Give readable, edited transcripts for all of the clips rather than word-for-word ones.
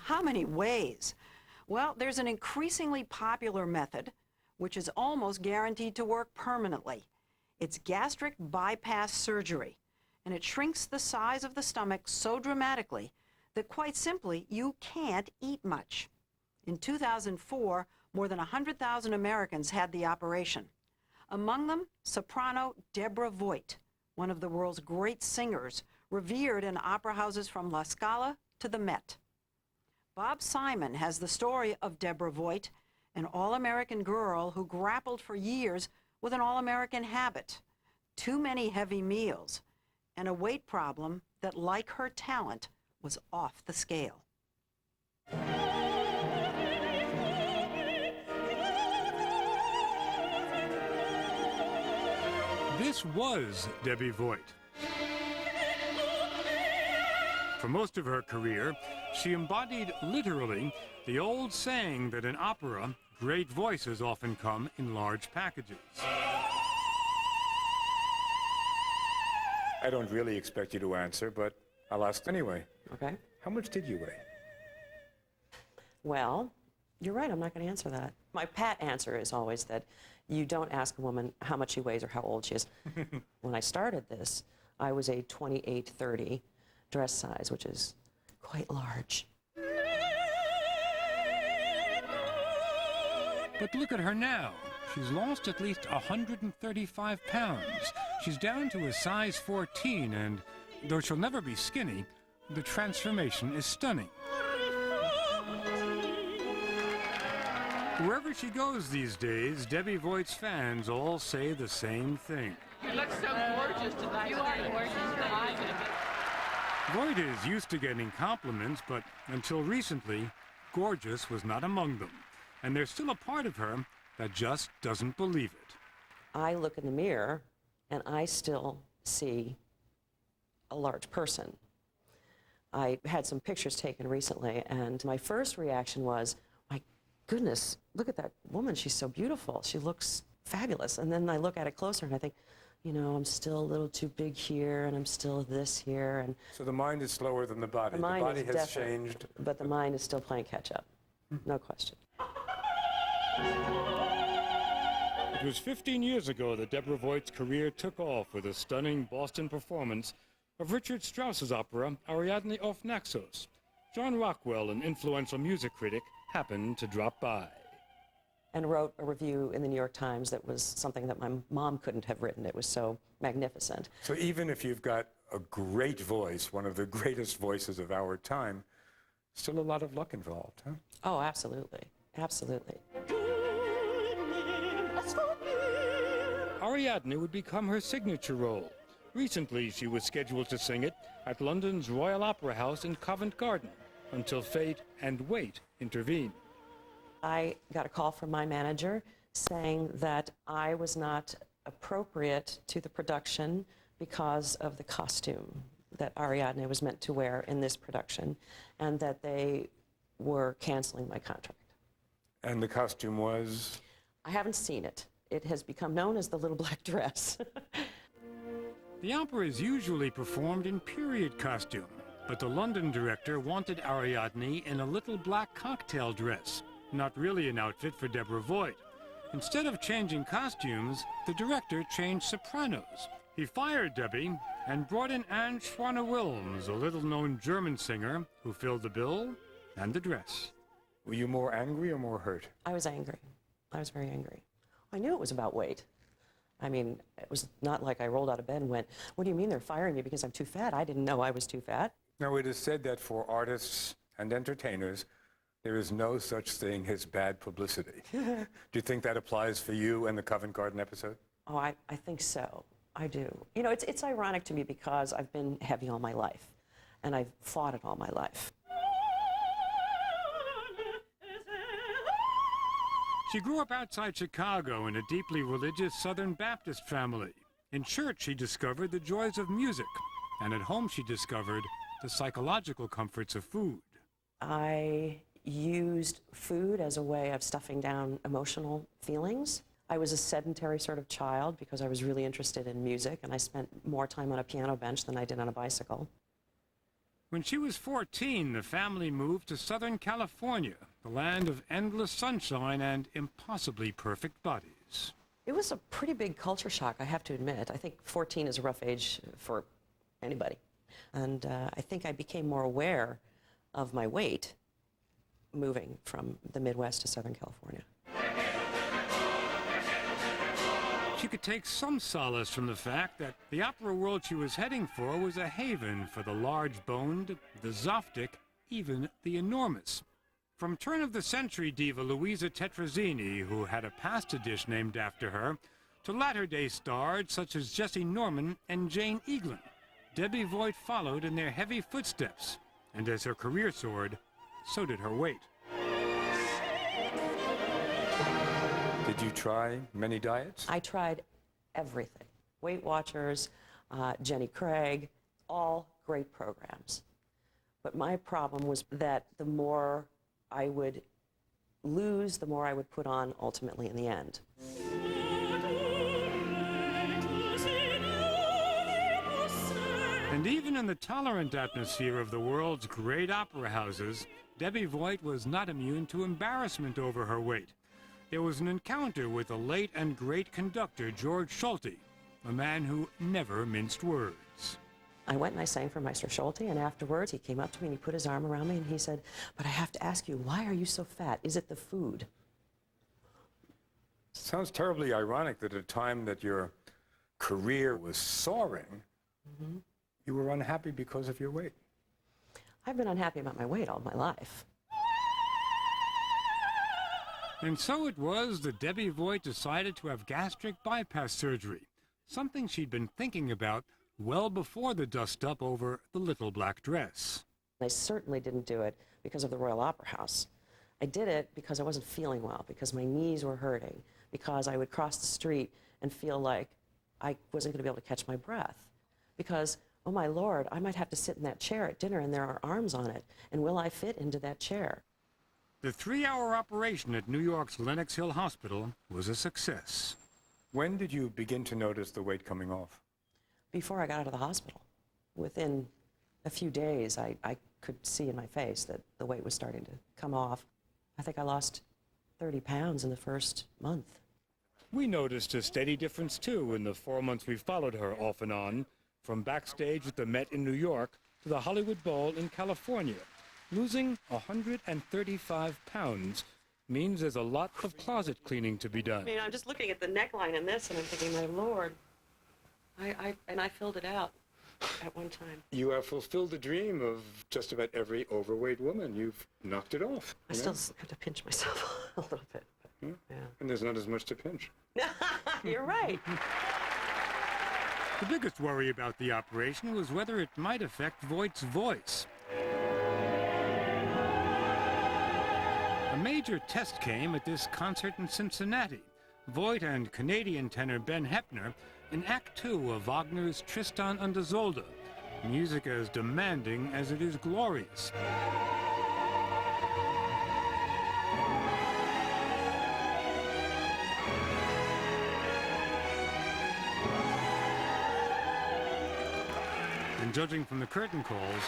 How many ways? Well, there's an increasingly popular method, which is almost guaranteed to work permanently. It's gastric bypass surgery, and it shrinks the size of the stomach so dramatically that quite simply you can't eat much. In 2004, more than 100,000 Americans had the operation. Among them, soprano Deborah VOIGT, one of the world's great singers, revered in opera houses from La Scala to the Met. Bob Simon has the story of Deborah VOIGT, an all-American girl who grappled for years with an all-American habit, too many heavy meals, and a weight problem that, like her talent, was off the scale. This was Debbie VOIGT. For most of her career, she embodied literally the old saying that in opera, great voices often come in large packages. I don't really expect you to answer, but I'll ask anyway. Okay. How much did you weigh? Well, you're right, I'm not going to answer that. My pat answer is always that you don't ask a woman how much she weighs or how old she is. When I started this, I was a 28-30 dress size, which is quite large. But look at her now. She's lost at least 135 pounds. She's down to a size 14, and though she'll never be skinny, the transformation is stunning. Wherever she goes these days, Debbie VOIGT's fans all say the same thing. You look so gorgeous tonight. You are gorgeous tonight. VOIGT is used to getting compliments, but until recently, gorgeous was not among them. And there's still a part of her that just doesn't believe it. I look in the mirror, and I still see a large person. I had some pictures taken recently, and my first reaction was, my goodness, look at that woman. She's so beautiful. She looks fabulous. And then I look at it closer, and I think, you know, I'm still a little too big here, and I'm still this here. And So the mind is slower than the body. the mind body is has definitely, changed. but the mind is still playing catch up. No question. It was 15 years ago that Deborah VOIGT's career took off with a stunning Boston performance of Richard Strauss's opera Ariadne auf Naxos. John Rockwell, an influential music critic, happened to drop by. And wrote a review in the New York Times that was something that my mom couldn't have written. It was so magnificent. So even if you've got a great voice, one of the greatest voices of our time, still a lot of luck involved, huh? Oh, absolutely. Absolutely. Ariadne would become her signature role. Recently, she was scheduled to sing it at London's Royal Opera House in Covent Garden until fate and weight intervened. I got a call from my manager saying that I was not appropriate to the production because of the costume that Ariadne was meant to wear in this production, and that they were canceling my contract. And the costume was? I haven't seen it. It has become known as the little black dress. The opera is usually performed in period costume, but the London director wanted Ariadne in a little black cocktail dress, not really an outfit for Deborah VOIGT. Instead of changing costumes, the director changed sopranos. He fired Debbie and brought in Anne Schwanner-Wilms, a little-known German singer who filled the bill and the dress. Were you more angry or more hurt? I was angry. I was very angry. I knew it was about weight. I mean, it was not like I rolled out of bed and went, what do you mean they're firing me because I'm too fat? I didn't know I was too fat. Now, it is said that for artists and entertainers, there is no such thing as bad publicity. Do you think that applies for you and the Covent Garden episode? Oh, I think so. I do. You know, it's ironic to me because I've been heavy all my life, and I've fought it all my life. She grew up outside Chicago in a deeply religious Southern Baptist family. In church, she discovered the joys of music, and at home she discovered the psychological comforts of food. I used food as a way of stuffing down emotional feelings. I was a sedentary sort of child because I was really interested in music, and I spent more time on a piano bench than I did on a bicycle. When she was 14, the family moved to Southern California, the land of endless sunshine and impossibly perfect bodies. It was a pretty big culture shock, I have to admit. I think 14 is a rough age for anybody. And I think I became more aware of my weight moving from the Midwest to Southern California. She could take some solace from the fact that the opera world she was heading for was a haven for the large-boned, the Zoftic, even the enormous. From turn-of-the-century diva Louisa Tetrazzini, who had a pasta dish named after her, to latter-day stars such as Jessie Norman and Jane Eaglin, Debbie VOIGT followed in their heavy footsteps, and as her career soared, so did her weight. Did you try many diets? I tried everything. Weight Watchers, Jenny Craig, all great programs. But my problem was that the more I would lose, the more I would put on ultimately in the end. And even in the tolerant atmosphere of the world's great opera houses, Debbie VOIGT was not immune to embarrassment over her weight. There was an encounter with the late and great conductor George Solti, a man who never minced words. I went and I sang for Maestro Solti, and afterwards he came up to me and he put his arm around me and he said, "But I have to ask you, why are you so fat? Is it the food?" Sounds terribly ironic that at a time that your career was soaring, you were unhappy because of your weight. I've been unhappy about my weight all my life. And so it was that Debbie VOIGT decided to have gastric bypass surgery, something she'd been thinking about well before the dust-up over the little black dress. I certainly didn't do it because of the Royal Opera House. I did it because I wasn't feeling well, because my knees were hurting, because I would cross the street and feel like I wasn't going to be able to catch my breath, because, oh my Lord, I might have to sit in that chair at dinner and there are arms on it, and will I fit into that chair? The 3-hour operation at New York's Lenox Hill Hospital was a success. When did you begin to notice the weight coming off? Before I got out of the hospital. Within a few days, I could see in my face that the weight was starting to come off. I think I lost 30 pounds in the first month. We noticed a steady difference, too, in the 4 months we followed her off and on, from backstage at the Met in New York to the Hollywood Bowl in California. Losing 135 pounds means there's a lot of closet cleaning to be done. I mean, I'm just looking at the neckline in this, and I'm thinking, my Lord. I filled it out at one time. You have fulfilled the dream of just about every overweight woman. You've knocked it off. I still have to pinch myself a little bit. But, yeah. And there's not as much to pinch. You're right. The biggest worry about the operation was whether it might affect VOIGT's voice. A major test came at this concert in Cincinnati. VOIGT and Canadian tenor Ben Heppner in Act 2 of Wagner's Tristan und Isolde, music as demanding as it is glorious. And judging from the curtain calls,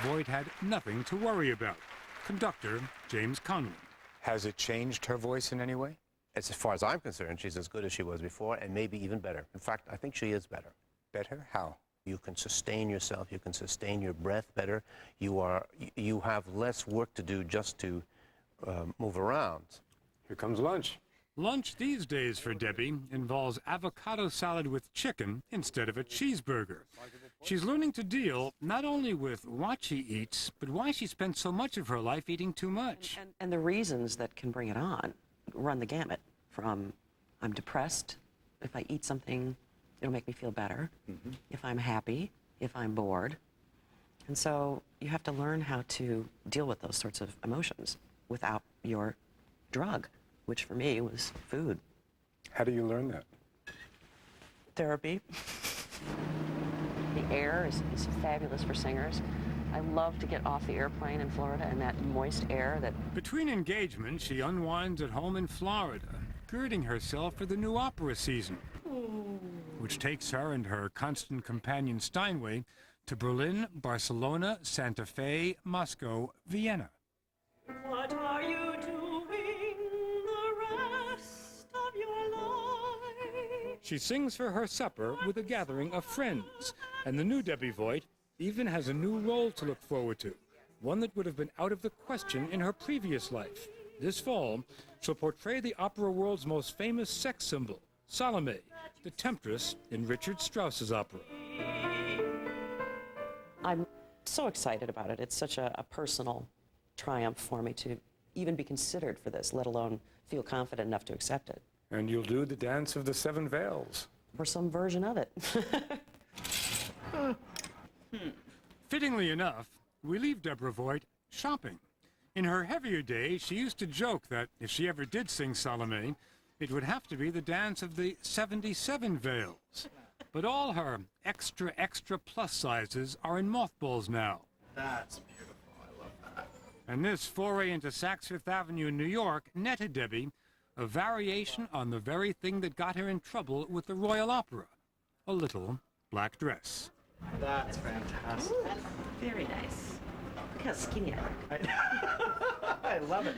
VOIGT had nothing to worry about. Conductor James Conlon. Has it changed her voice in any way? As far as I'm concerned, she's as good as she was before, and maybe even better. In fact, I think she is better. Better? How? You can sustain yourself, you can sustain your breath better. You have less work to do just to move around. Here comes lunch. Lunch these days for Debbie involves avocado salad with chicken instead of a cheeseburger. She's learning to deal not only with what she eats, but why she spends so much of her life eating too much. And the reasons that can bring it on run the gamut from I'm depressed, if I eat something, it'll make me feel better. If I'm happy, if I'm bored. And so you have to learn how to deal with those sorts of emotions without your drug, which for me was food. How do you learn that? Therapy. The air is fabulous for singers. I love to get off the airplane in Florida and that moist air that... Between engagements, she unwinds at home in Florida, girding herself for the new opera season, which takes her and her constant companion Steinway to Berlin, Barcelona, Santa Fe, Moscow, Vienna. What are you doing the rest of your life? She sings for her supper with a gathering of friends, and the new Debbie VOIGT even has a new role to look forward to, one that would have been out of the question in her previous life. This fall, she'll portray the opera world's most famous sex symbol, Salome, the temptress in Richard Strauss's opera. I'm so excited about it. It's such a personal triumph for me to even be considered for this, let alone feel confident enough to accept it. And you'll do the dance of the 7 veils. Or some version of it. Fittingly enough, we leave Deborah VOIGT shopping. In her heavier days, she used to joke that if she ever did sing Salome, it would have to be the dance of the 77 veils. But all her extra plus sizes are in mothballs now. That's beautiful. I love that. And this foray into Saks Fifth Avenue in New York netted Debbie a variation on the very thing that got her in trouble with the Royal Opera, a little black dress. That's fantastic. Very nice. Look how skinny I look. I love it.